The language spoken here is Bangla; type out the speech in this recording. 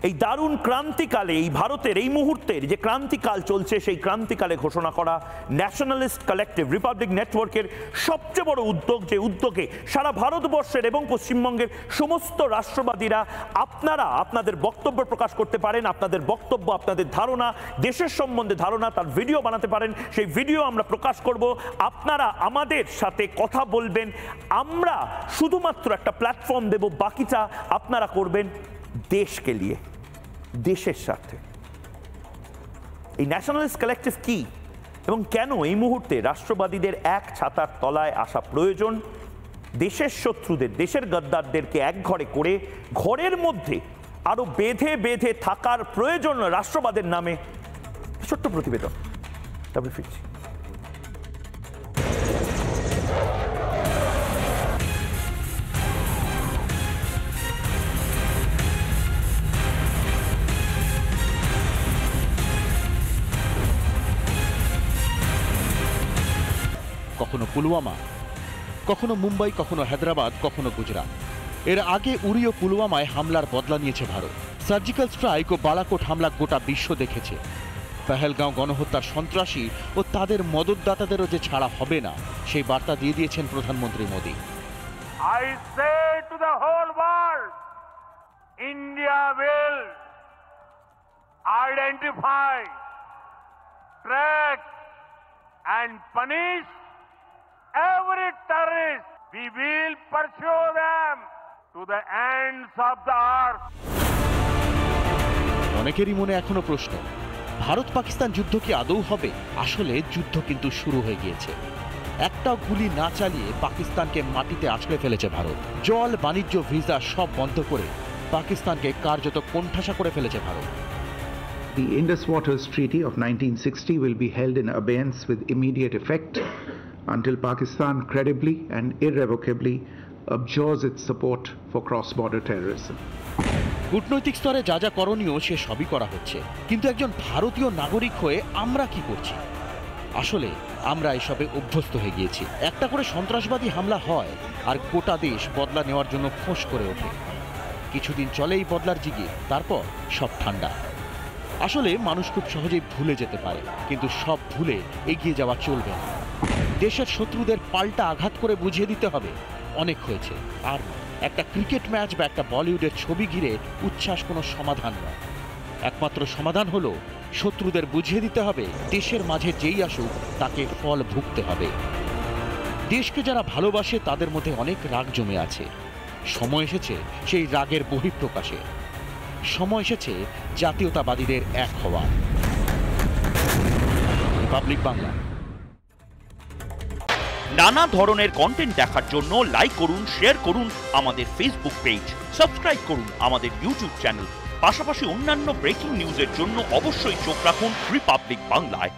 এই দারুণ ক্রান্তিকালে, এই ভারতের এই মুহূর্তের যে ক্রান্তিকাল চলছে, সেই ক্রান্তিকালে ঘোষণা করা ন্যাশনালিস্ট কালেক্টিভ রিপাবলিক নেটওয়ার্কের সবচেয়ে বড় উদ্যোগ, যে উদ্যোগে সারা ভারতবর্ষের এবং পশ্চিমবঙ্গের সমস্ত রাষ্ট্রবাদীরা আপনারা আপনাদের বক্তব্য প্রকাশ করতে পারেন, আপনাদের বক্তব্য, আপনাদের ধারণা, দেশের সম্বন্ধে ধারণা, তার ভিডিও বানাতে পারেন। সেই ভিডিও আমরা প্রকাশ করব, আপনারা আমাদের সাথে কথা বলবেন, আমরা শুধুমাত্র একটা প্ল্যাটফর্ম দেব, বাকিটা আপনারা করবেন দেশকে নিয়ে, দেশের স্বার্থে। এই ন্যাশনালিস্ট কালেক্টিভ কি এবং কেন এই মুহূর্তে রাষ্ট্রবাদীদের এক ছাতার তলায় আসা প্রয়োজন, দেশের শত্রুদের, দেশের গদ্দারদেরকে এক ঘরে করে ঘরের মধ্যে আরো বেঁধে বেঁধে থাকার প্রয়োজন রাষ্ট্রবাদের নামে, ছোট্ট প্রতিবেদন, তারপরে ফিরছি। কখনো পুলওয়ামা, কখনো মুম্বাই, কখনো হায়দ্রাবাদ, কখনো গুজরাট। এর আগে উরি ও পুলওয়ামায় হামলার বদলা নিয়েছে ভারত। সার্জিক্যাল স্ট্রাইক ও বালাকোট হামলা গোটা বিশ্ব দেখেছে। পেহেলগাঁও গণহত্যার সন্ত্রাসী ও তাদের মদতদাতাদেরও যে ছাড়া হবে না, সেই বার্তা দিয়ে দিয়েছেন প্রধানমন্ত্রী Modi. I say to the whole world, India will identify, track and punish every terrorist. We will pursue them to the ends of the earth. অনেকেরই মনে এখনো প্রশ্ন, ভারত পাকিস্তান যুদ্ধ কি আদৌ হবে? আসলে যুদ্ধ কিন্তু শুরু হয়ে গিয়েছে। একটাও গুলি না চালিয়ে পাকিস্তানকে মাটিতে আছড়ে ফেলেছে ভারত। জল, বাণিজ্য, ভিসা সব বন্ধ করে পাকিস্তানকে কার্যত কোণঠাসা করে ফেলেছে Bharat. The Indus Waters Treaty of 1960 will be held in abeyance with immediate effect until Pakistan credibly and irrevocably abjures its support for cross-border terrorism. কূটনৈতিক স্তরে যা যা করণীয় সে সবই করা হচ্ছে, কিন্তু একজন ভারতীয় নাগরিক হয়ে আমরা কি করছি? আসলে আমরা এসবে অভ্যস্ত হয়ে গিয়েছি। একটা করে সন্ত্রাসবাদী হামলা হয় আর গোটা দেশ বদলা নেওয়ার জন্য ফোঁস করে ওঠে। কিছুদিন চলেই বদলার জিগির, তারপর সব ঠান্ডা। আসলে মানুষ খুব সহজেই ভুলে যেতে পারে, কিন্তু সব ভুলে এগিয়ে যাওয়া চলবে না। দেশের শত্রুদের পাল্টা আঘাত করে বুঝিয়ে দিতে হবে অনেক হয়েছে, আর একটা ক্রিকেট ম্যাচ বা একটা বলিউডের ছবি ঘিরে উচ্ছ্বাস কোনো সমাধান নয়। একমাত্র সমাধান হলো শত্রুদের বুঝিয়ে দিতে হবে দেশের মাঝে যেই আসুক তাকে ফল ভুগতে হবে। দেশকে যারা ভালোবাসে তাদের মধ্যে অনেক রাগ জমে আছে। সময় এসেছে সেই রাগের বহিঃপ্রকাশে। সময় এসেছে জাতীয়তাবাদীদের এক হওয়া। রিপাবলিক বাংলা। নানা ধরনের কন্টেন্ট দেখার জন্য লাইক করুন, শেয়ার করুন আমাদের ফেসবুক পেজ, সাবস্ক্রাইব করুন আমাদের ইউটিউব চ্যানেল। পাশাপাশি অন্যান্য ব্রেকিং নিউজের জন্য অবশ্যই চোখ রাখুন রিপাবলিক বাংলায়।